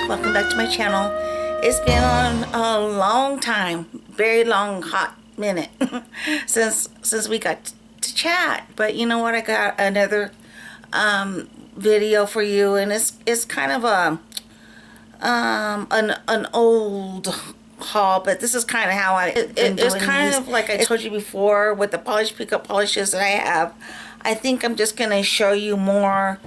Welcome back to my channel. It's been on a long time, very long hot minute since we got to chat. But you know what, I got another video for you, and it's kind of a an old haul, but this is kind of how it's kind of like I told you before with the PickUp polishes that I have. I think I'm just gonna show you more,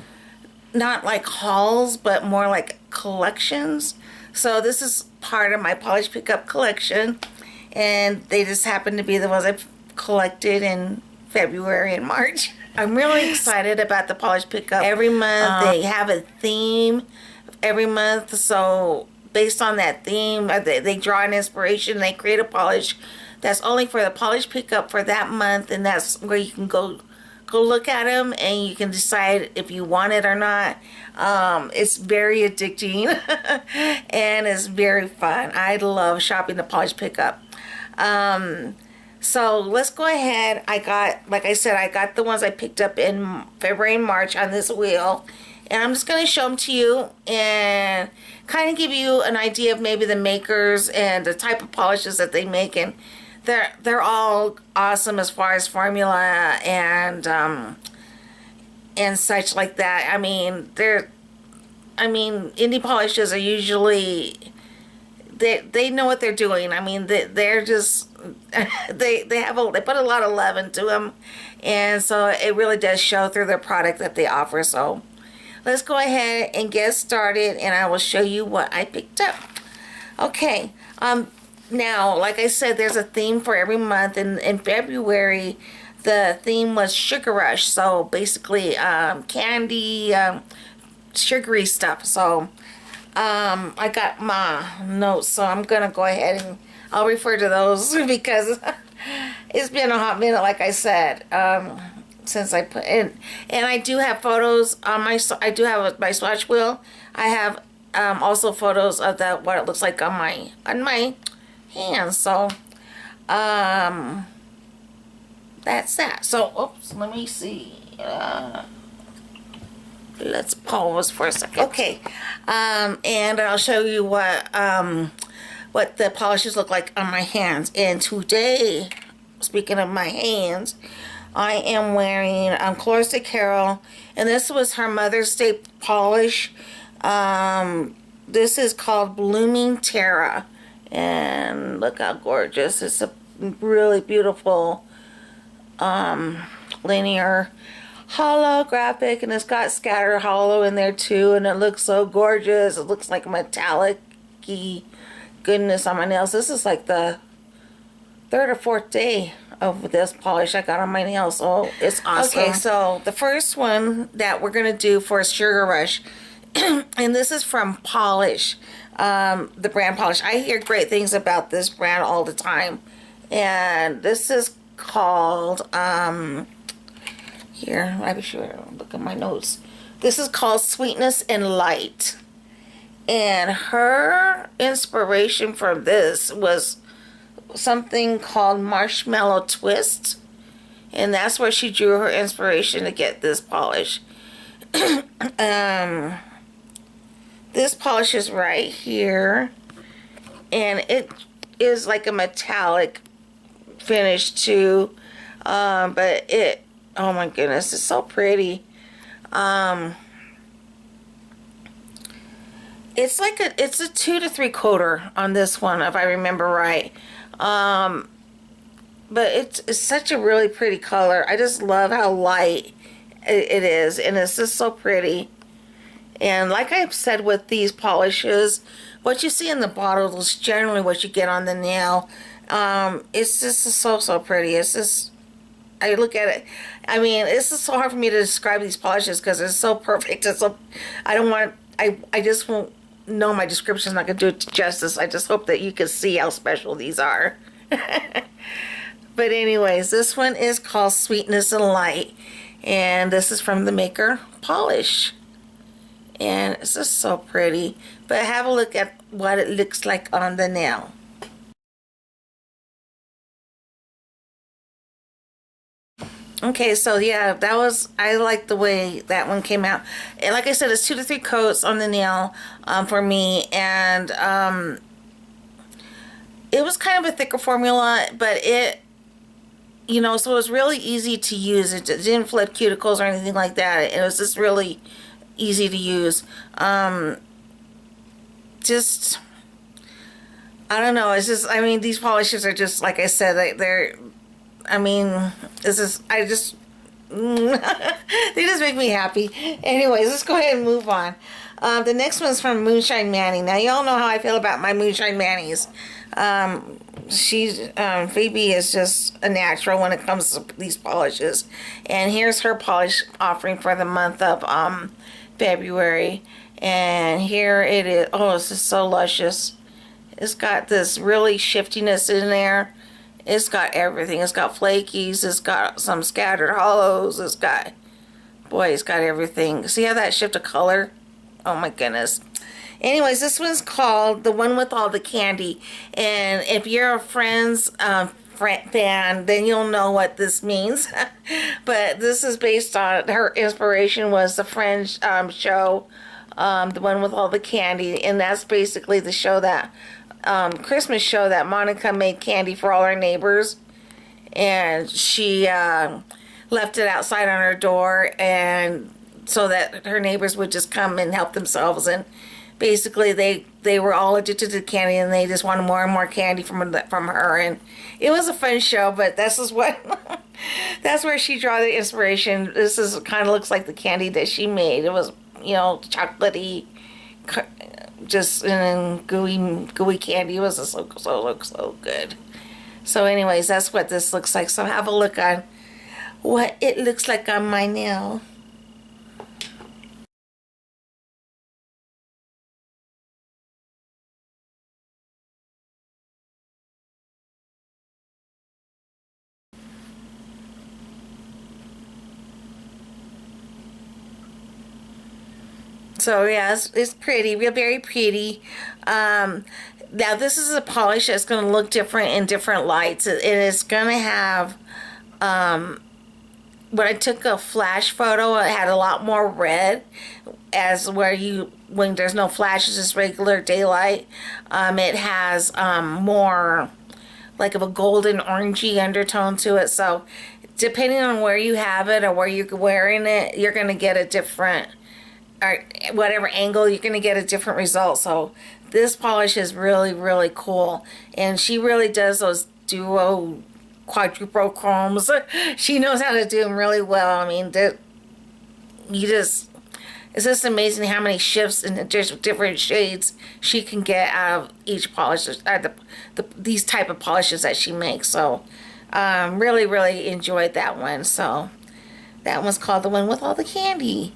not like hauls, but more like collections. So this is part of my PickUp collection, and they just happen to be the ones I've collected in February and March. I'm really excited about the PickUp. Every month they have a theme every month, so based on that theme, they draw an inspiration, they create a polish that's only for the PickUp for that month, and that's where you can go look at them and you can decide if you want it or not. It's very addicting and it's very fun. I love shopping the PickUp. So let's go ahead. Like I said, I got the ones I picked up in February and March on this wheel, and I'm just going to show them to you and kind of give you an idea of maybe the makers and the type of polishes that they make. And they're all awesome as far as formula and such like that. I mean, indie polishes are usually, they know what they're doing. I mean, they're just they put a lot of love into them, and so it really does show through their product that they offer. So let's go ahead and get started, and I will show you what I picked up. Okay. Now, like I said, there's a theme for every month. In February, the theme was Sugar Rush. So basically, candy, sugary stuff. So I got my notes, so I'm gonna go ahead and I'll refer to those because it's been a hot minute, like I said, since I put in. And I do have photos on I do have my swatch wheel. I have also photos of what it looks like on my hands. So that's that. So oops, let me see. Let's pause for a second. Okay. And I'll show you what the polishes look like on my hands. And today, speaking of my hands, I am wearing Clarissa Carroll, and this was her Mother's Day polish. This is called Blooming Terra, and look how gorgeous. It's a really beautiful linear holographic, and it's got scatter hollow in there too, and it looks so gorgeous. It looks like metallic-y goodness on my nails. This is like the third or fourth day of this polish I got on my nails, so it's awesome. Okay, so the first one that we're gonna do for Sugar Rush, and this is from Polish, the brand Polish. I hear great things about this brand all the time, and this is called here, I'll be sure to look at my notes. This is called Sweetness and Light, and her inspiration for this was something called Marshmallow Twist, and that's where she drew her inspiration to get this polish. This polish is right here, and it is like a metallic finish too, but oh my goodness, it's so pretty. It's like it's a 2 to 3 coater on this one, if I remember right. But it's such a really pretty color. I just love how light it is, and it's just so pretty. And like I've said with these polishes, what you see in the bottle is generally what you get on the nail. It's just so pretty. It's just, I look at it, I mean, it's just so hard for me to describe these polishes because it's so perfect. It's so, I just won't know, my description's not going to do it justice. I just hope that you can see how special these are. But anyways, this one is called Sweetness and Light, and this is from the maker Polish, and it's just so pretty. But have a look at what it looks like on the nail. Okay, so yeah, that was, I like the way that one came out. And like I said, it's 2 to 3 coats on the nail for me, and it was kind of a thicker formula, but so it was really easy to use. It didn't flip cuticles or anything like that. It was just really easy to use. Just I don't know. It's just, I mean, these polishes are just like I said. They're I mean, this is I just they just make me happy. Anyways, let's go ahead and move on. The next one's from Moonshine Manny. Now, y'all know how I feel about my Moonshine Mannies. Phoebe is just a natural when it comes to these polishes. And here's her polish offering for the month of February. And here it is. Oh, this is so luscious. It's got this really shiftiness in there. It's got everything. It's got flakies. It's got some scattered hollows. It's got everything. See how that shift of color? Oh my goodness. Anyways, this one's called The One With All the Candy. And if you're a Friends fan, then you'll know what this means. But this is based on, her inspiration was the Friends show, The One With All the Candy. And that's basically the show that Christmas show that Monica made candy for all her neighbors, and she left it outside on her door, and so that her neighbors would just come and help themselves. And basically, they were all addicted to candy, and they just wanted more and more candy from her. And it was a fun show, but this is what that's where she drew the inspiration. This is kind of looks like the candy that she made. It was chocolatey, just and gooey candy. It was just so good. So anyways, that's what this looks like. So have a look on what it looks like on my nail. So yeah, it's pretty, real very pretty. Now this is a polish that's going to look different in different lights. It is going to have, when I took a flash photo, it had a lot more red, as when there's no flash, it's just regular daylight. It has more like of a golden orangey undertone to it. So depending on where you have it or where you're wearing it, you're going to get a different, or whatever angle, you're going to get a different result. So this polish is really, really cool. And she really does those duo quadruple chromes. She knows how to do them really well. I mean, it's just amazing how many shifts and different shades she can get out of each polish, these type of polishes that she makes. So really, really enjoyed that one. So that one's called The One With All the Candy.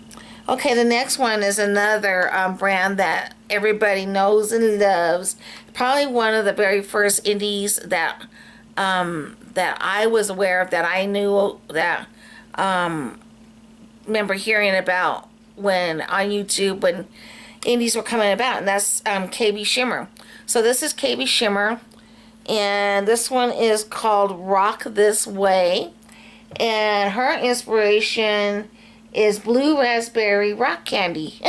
Okay, the next one is another brand that everybody knows and loves. Probably one of the very first indies that I was aware of, that I knew, that remember hearing about when on YouTube when indies were coming about, and that's KB Shimmer. So this is KB Shimmer, and this one is called Rock This Way, and her inspiration is blue raspberry rock candy.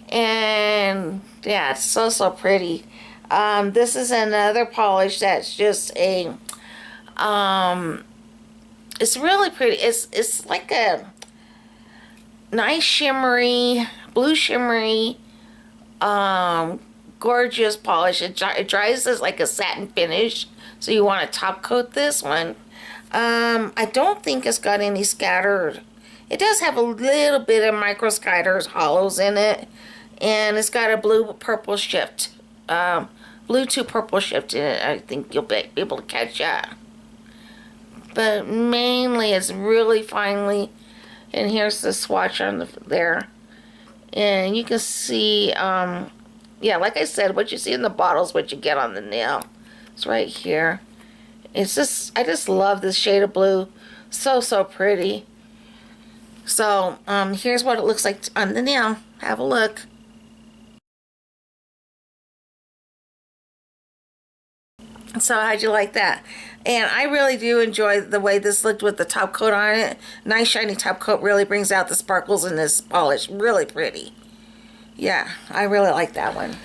And yeah, it's so pretty. This is another polish that's just it's really pretty. It's like a nice shimmery, blue shimmery, gorgeous polish. It dries as like a satin finish, so you want to top coat this one. I don't think it's got any scattered. It does have a little bit of micro scatters, hollows in it, and it's got a blue-purple shift, blue to purple shift in it. I think you'll be able to catch that. But mainly, it's really finely. And here's the swatch on there, and you can see, yeah, like I said, what you see in the bottle is what you get on the nail. It's right here. I just love this shade of blue. So pretty. So, here's what it looks like on the nail. Have a look. So how'd you like that? And I really do enjoy the way this looked with the top coat on it. Nice shiny top coat really brings out the sparkles in this polish. Really pretty. Yeah, I really like that one.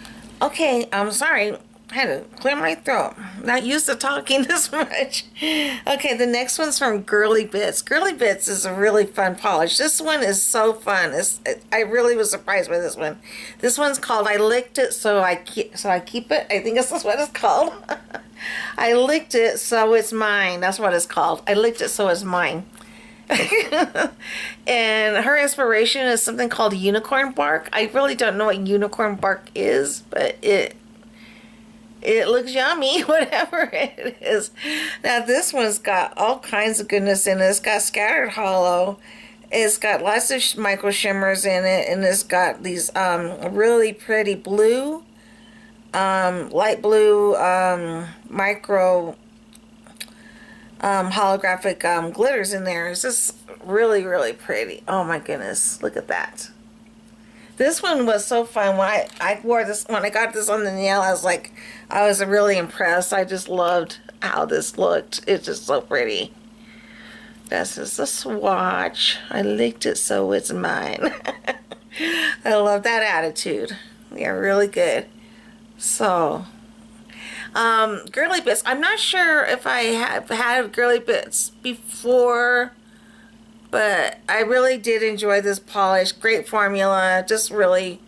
Okay, I'm sorry. I had to clear my throat. Not used to talking this much. Okay, the next one's from Girly Bits. Girly Bits is a really fun polish. This one is so fun. I really was surprised by this one. This one's called I Licked It So I Keep It. I think this is what it's called. I licked it so it's mine. That's what it's called. I licked it so it's mine. And her inspiration is something called unicorn bark. I really don't know what unicorn bark is, but it looks yummy, whatever it is. Now this one's got all kinds of goodness in it. It's got scattered hollow. It's got lots of micro shimmers in it, and it's got these really pretty blue, light blue micro holographic glitters in there. It's just really, really pretty. Oh my goodness, look at that. This one was so fun. When I wore this, when I got this on the nail, I was really impressed. I just loved how this looked. It's just so pretty. This is a swatch. I licked it so it's mine. I love that attitude. Yeah, really good. So, Girly Bits. I'm not sure if I have had Girly Bits before, but I really did enjoy this polish. Great formula. Just really,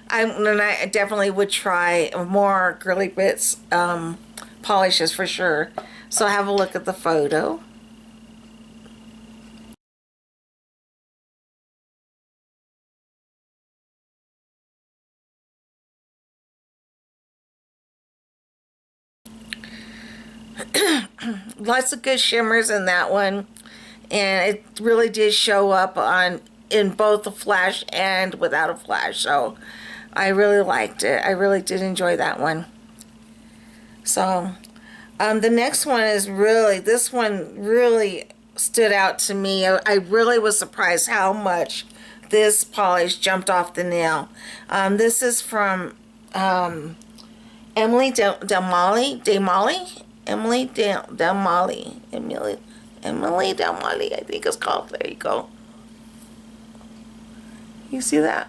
I definitely would try more Girly Bits polishes for sure. So have a look at the photo. Lots of good shimmers in that one, and it really did show up on in both the flash and without a flash. So I really liked it. I really did enjoy that one. So the next one is really, this one really stood out to me. I really was surprised how much this polish jumped off the nail. This is from Emily Del Molly. Emily Del Molly. Emily Del Molly, I think it's called. There you go. You see that?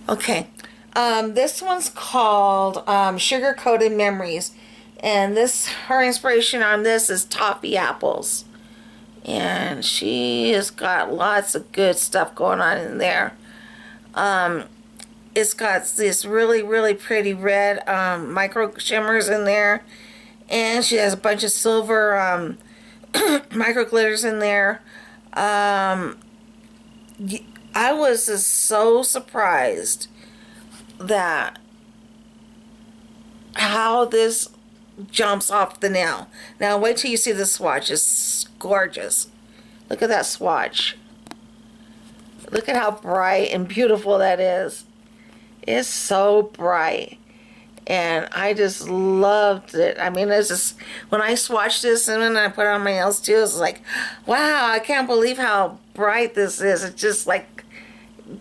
Okay. This one's called Sugar Coated Memories. And her inspiration on this is toffee apples. And she has got lots of good stuff going on in there. It's got this really, really pretty red micro shimmers in there. And she has a bunch of silver micro glitters in there. I was just so surprised that how this jumps off the nail. Now wait till you see the swatch. It's gorgeous. Look at that swatch. Look at how bright and beautiful that is. It's so bright, and I just loved it. I mean, it's just, when I swatched this and then I put it on my nails too, it's like, wow, I can't believe how bright this is. It just like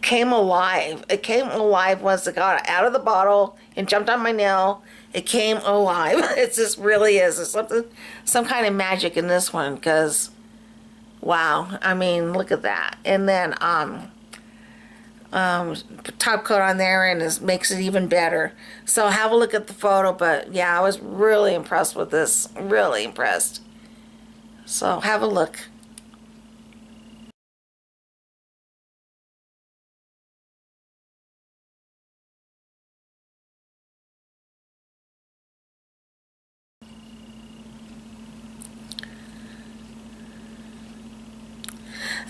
came alive. It came alive once it got out of the bottle and jumped on my nail. It came alive. It just really is. There's some kind of magic in this one, because wow, I mean, look at that. And then top coat on there, and it makes it even better. So have a look at the photo. But yeah, I was really impressed with this. Really impressed. So have a look.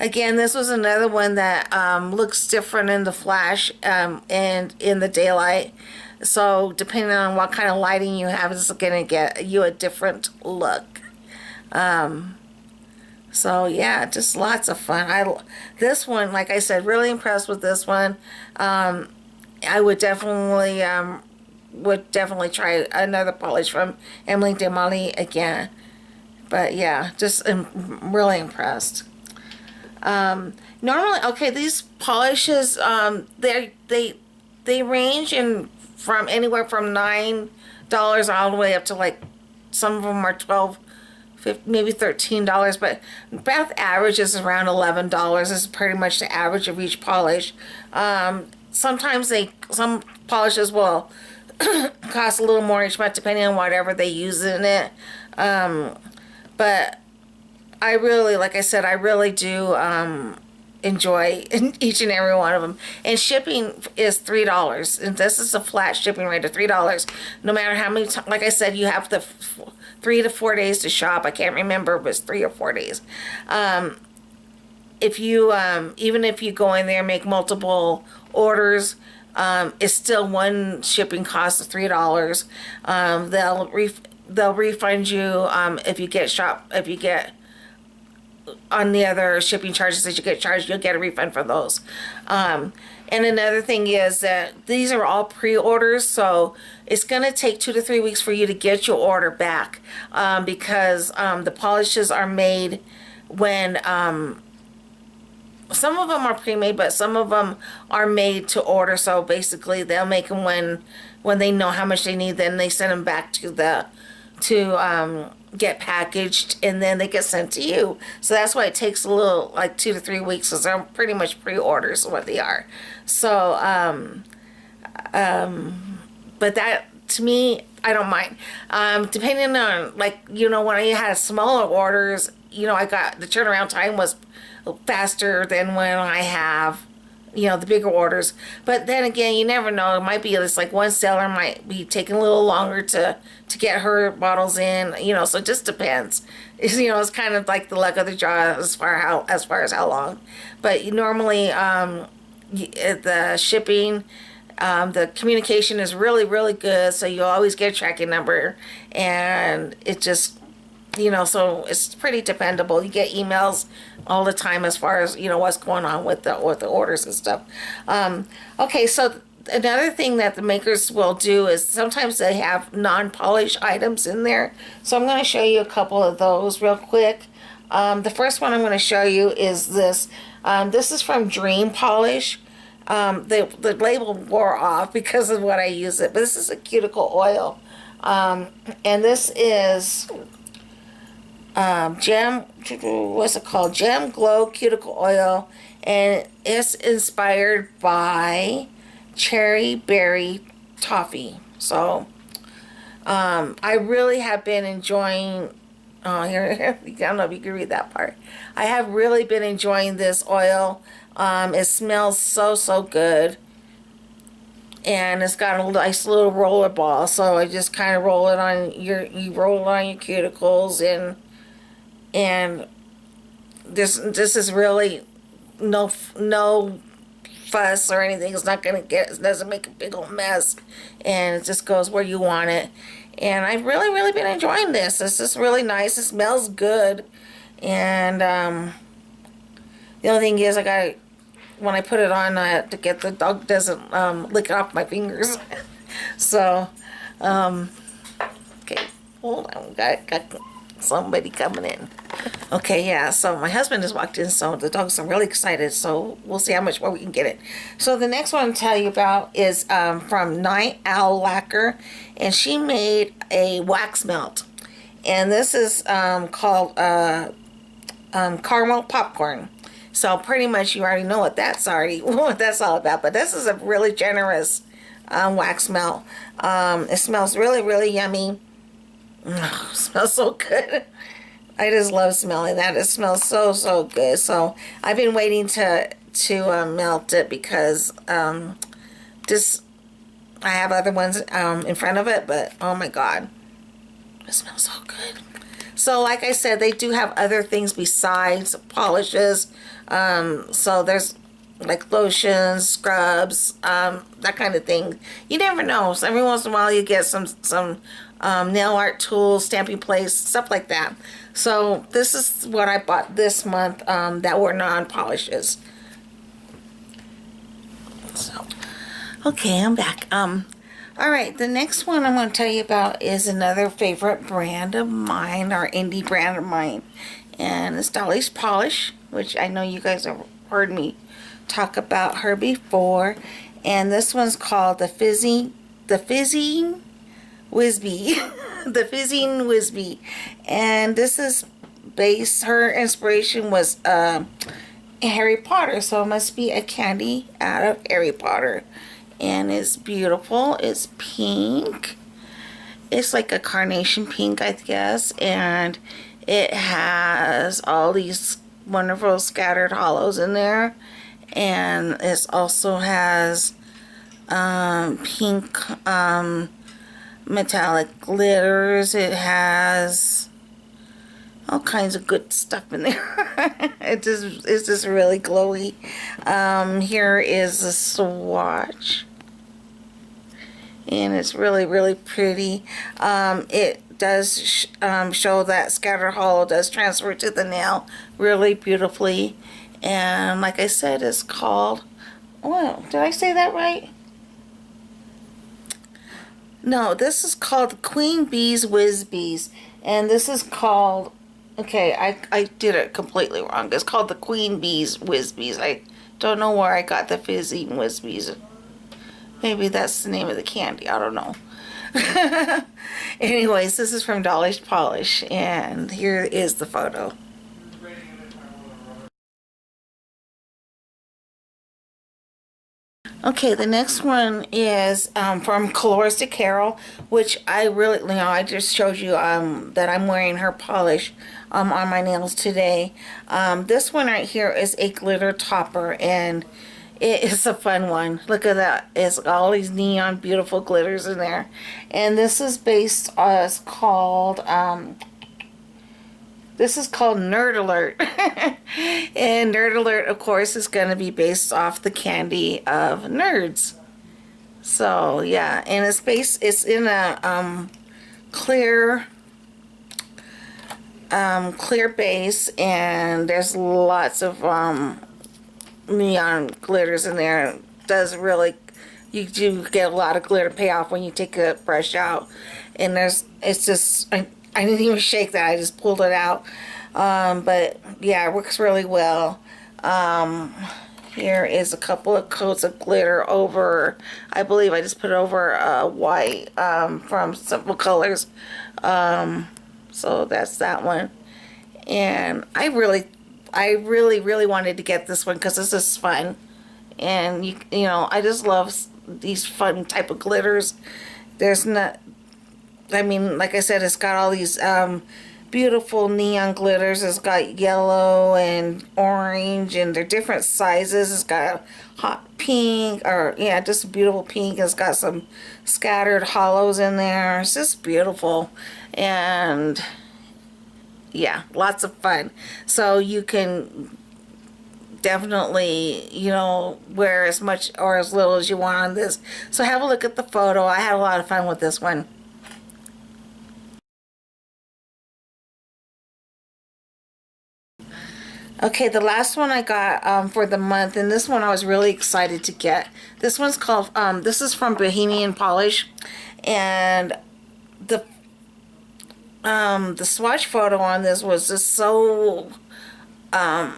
Again, this was another one that looks different in the flash and in the daylight. So depending on what kind of lighting you have, it's going to get you a different look. So yeah, just lots of fun. This one, like I said, really impressed with this one. I would definitely try another polish from Emily DeMolly again. But yeah, just really impressed. Normally, okay, these polishes, they range in from anywhere from $9 all the way up to like some of them are 12, 15, maybe $13, but about the average is around $11 is pretty much the average of each polish. Sometimes some polishes will cost a little more each month depending on whatever they use in it. But I really, like I said, I really do enjoy each and every one of them. And shipping is $3, and this is a flat shipping rate of $3. No matter how many times, like I said, you have the 3 to 4 days to shop. I can't remember if it's 3 or 4 days. If you even if you go in there and make multiple orders, it's still one shipping cost of $3. They'll refund you if you get on the other shipping charges that you get charged, you'll get a refund for those. And another thing is that these are all pre-orders, so it's going to take 2 to 3 weeks for you to get your order back, because the polishes are made when some of them are pre-made, but some of them are made to order. So basically, they'll make them when they know how much they need. Then they send them back to get packaged, and then they get sent to you. So that's why it takes a little, like 2 to 3 weeks, because they're pretty much pre-orders what they are. So but that, to me, I don't mind. Depending on, like, when I had smaller orders, I got the turnaround time was faster than when I have the bigger orders. But then again, you never know. It might be just like one seller might be taking a little longer to get her bottles in, so it just depends. It's kind of like the luck of the draw as far as how long. But normally the shipping, the communication is really, really good, so you always get a tracking number, and it just so it's pretty dependable. You get emails all the time as far as what's going on with the orders and stuff. Okay, so another thing that the makers will do is sometimes they have non-polished items in there. So I'm going to show you a couple of those real quick. The first one I'm going to show you is this. This is from Dream Polish. The label wore off because of what I use it, but this is a cuticle oil, and this is what's it called? Gem Glow Cuticle Oil, and it's inspired by cherry berry toffee. So I really have been enjoying here I don't know if you can read that part. I have really been enjoying this oil. It smells so good, and it's got a nice little roller ball, so I just kind of roll it on your cuticles, and this is really no fuss or anything. It's not gonna it doesn't make a big old mess, and it just goes where you want it. And I've really been enjoying this. This is really nice. It smells good, and the only thing is when I put it on, I have to get the dog doesn't lick it off my fingers. So okay, hold on, got somebody coming in. Okay, yeah, so my husband just walked in, so the dogs are really excited, so we'll see how much more we can get it. So the next one I'll tell you about is from Night Owl Lacquer, and she made a wax melt, and this is called caramel popcorn. So pretty much you already know what that's all about, but this is a really generous wax melt. It smells really yummy. It smells so good. I just love smelling that. It smells so good. So I've been waiting to melt it because I have other ones in front of it, but oh my god, it smells so good. So like I said, they do have other things besides polishes. So there's like lotions, scrubs, that kind of thing. You never know. So every once in a while you get some nail art tools, stamping place, stuff like that. So this is what I bought this month that were non-polishes. So, okay, I'm back. All right, the next one I'm going to tell you about is another favorite brand of mine, or indie brand of mine, and it's Dolly's Polish, which I know you guys have heard me talk about her before. And this one's called the Fizzy the Fizzing Whizbee. The Fizzing Whizbee. And this is based, her inspiration was Harry Potter, so it must be a candy out of Harry Potter. And it's beautiful. It's pink. It's like a carnation pink, I guess. And it has all these wonderful scattered hollows in there. And it also has pink metallic glitters. It has all kinds of good stuff in there. It's just really glowy. Here is a swatch, and it's really, really pretty. It does show that scattered hollow does transfer to the nail really beautifully. And like I said, it's called, well, did I say that right? No, this is called Queen Bee's Whiz Bees. And this is called, okay, I did it completely wrong. It's called the Queen Bee's Whiz Bees. I don't know where I got the Fizzing Whiz Bees. Maybe that's the name of the candy. I don't know. Anyways, this is from Dolly's Polish. And here is the photo. Okay, the next one is from Colores de Carol, which I really, I just showed you that I'm wearing her polish on my nails today. This one right here is a glitter topper, and it is a fun one. Look at that. It's all these neon beautiful glitters in there. And this is based, it's called, this is called Nerd Alert. And Nerd Alert, of course, is going to be based off the candy of nerds. So, yeah. And it's in a clear base. And there's lots of neon glitters in there. It does really, you do get a lot of glitter payoff when you take a brush out. And it's just, I didn't even shake that. I just pulled it out. But yeah, it works really well. Here is a couple of coats of glitter over, I believe I just put it over white from Simple Colors. So that's that one. And I really wanted to get this one because this is fun. And you know, I just love these fun type of glitters. There's not, I mean, like I said, it's got all these beautiful neon glitters. It's got yellow and orange, and they're different sizes. It's got a hot pink, or yeah, just a beautiful pink. It's got some scattered hollows in there. It's just beautiful. And yeah, lots of fun. So you can definitely, you know, wear as much or as little as you want on this. So have a look at the photo. I had a lot of fun with this one. Okay, the last one I got for the month, and this one I was really excited to get. This one's called, this is from Bohemian Polish, and the swatch photo on this was just so, I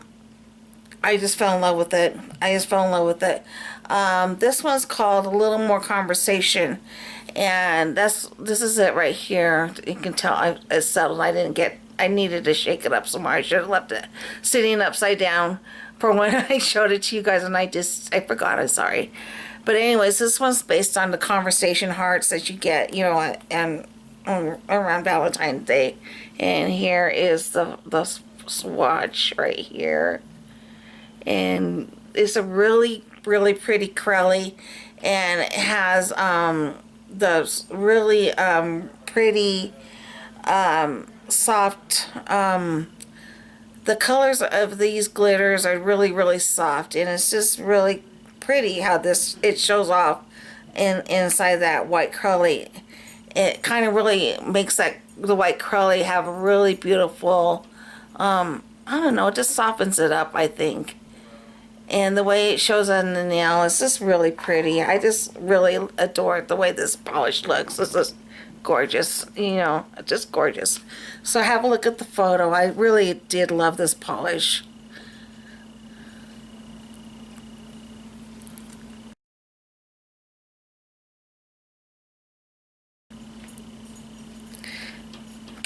just fell in love with it. I just fell in love with it. This one's called A Little More Conversation, and this is it right here. You can tell it's settled. I needed to shake it up some more. I should have left it sitting upside down for when I showed it to you guys, and I forgot. I'm sorry. But anyways, this one's based on the conversation hearts that you get, you know, and around Valentine's Day. And here is the swatch right here. And it's a really, really pretty crelly, and it has the really pretty soft, the colors of these glitters are really, really soft, and it's just really pretty how it shows off inside that white curly. It kind of really makes the white curly have a really beautiful, I don't know, it just softens it up, I think. And the way it shows on the nail is just really pretty. I just really adore the way this polish looks. This is gorgeous, you know, just gorgeous. So have a look at the photo. I really did love this polish.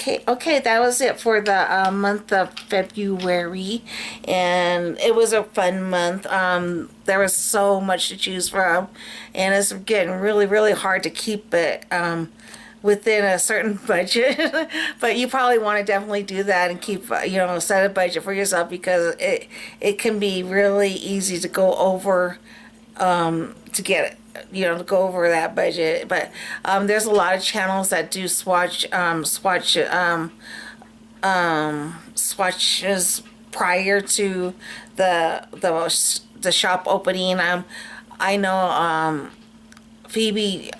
Okay, that was it for the month of February, and it was a fun month. There was so much to choose from, and it's getting really, really hard to keep it within a certain budget. But you probably want to definitely do that and keep, set a budget for yourself, because it can be really easy to go over, to get to go over that budget. But there's a lot of channels that do swatches prior to the shop opening. I know Phoebe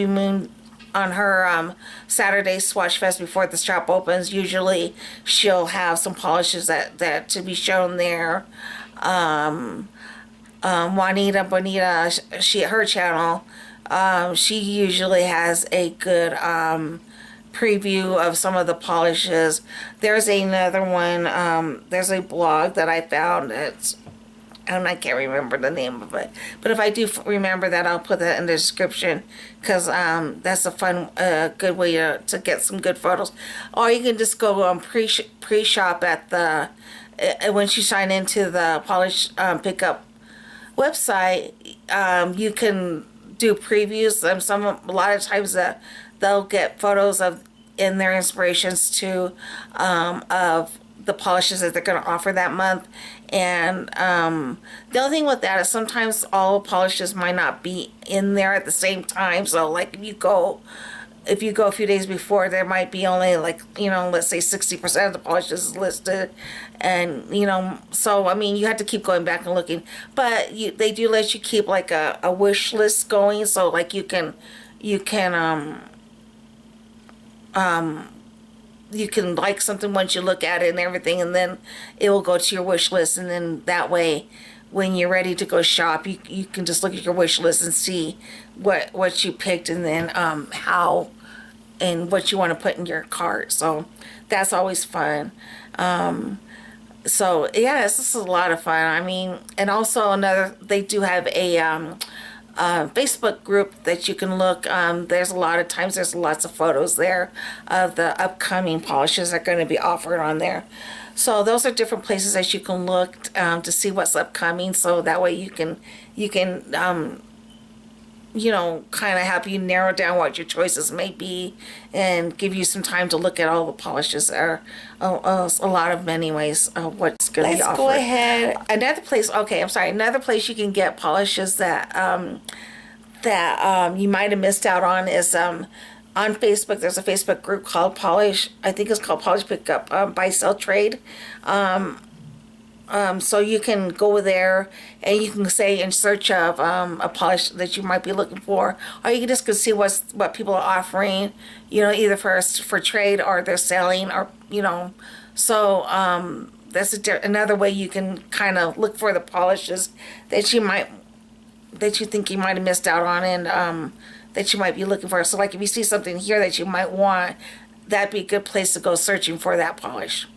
Moon, on her Saturday Swatch Fest before the shop opens, usually she'll have some polishes that to be shown there. Juanita Bonita, her channel, she usually has a good preview of some of the polishes. There's another one. There's a blog that I found. I can't remember the name of it, but if I do remember that, I'll put that in the description, because that's a fun, good way to get some good photos. Or you can just go on pre-shop at the once you sign into the Polish PickUp website. You can do previews. A lot of times they'll get photos of in their inspirations too, of the polishes that they're going to offer that month. And the only thing with that is sometimes all polishes might not be in there at the same time. So like if you go a few days before, there might be only let's say 60% of the polishes listed. And so I mean, you have to keep going back and looking, but they do let you keep like a wish list going. So like you can like something once you look at it and everything, and then it will go to your wish list. And then that way, when you're ready to go shop, you can just look at your wish list and see what you picked, and then how and what you want to put in your cart. So that's always fun. So yeah, this is a lot of fun. I mean, and also they do have a Facebook group that you can look. There's lots of photos there of the upcoming polishes that are going to be offered on there. So those are different places that you can look to see what's upcoming. So that way you can kind of help you narrow down what your choices may be, and give you some time to look at all the polishes. There are a lot of many ways what's going to be offered. Let's go ahead. Another place you can get polishes that you might have missed out on is on Facebook. There's a Facebook group called Polish. I think it's called Polish PickUp, Buy Sell Trade. So you can go there and you can say in search of a polish that you might be looking for, or you can just go see what people are offering, either for trade or they're selling, or So that's another way you can kind of look for the polishes that you think you might have missed out on, and that you might be looking for. So like if you see something here that you might want, that'd be a good place to go searching for that polish.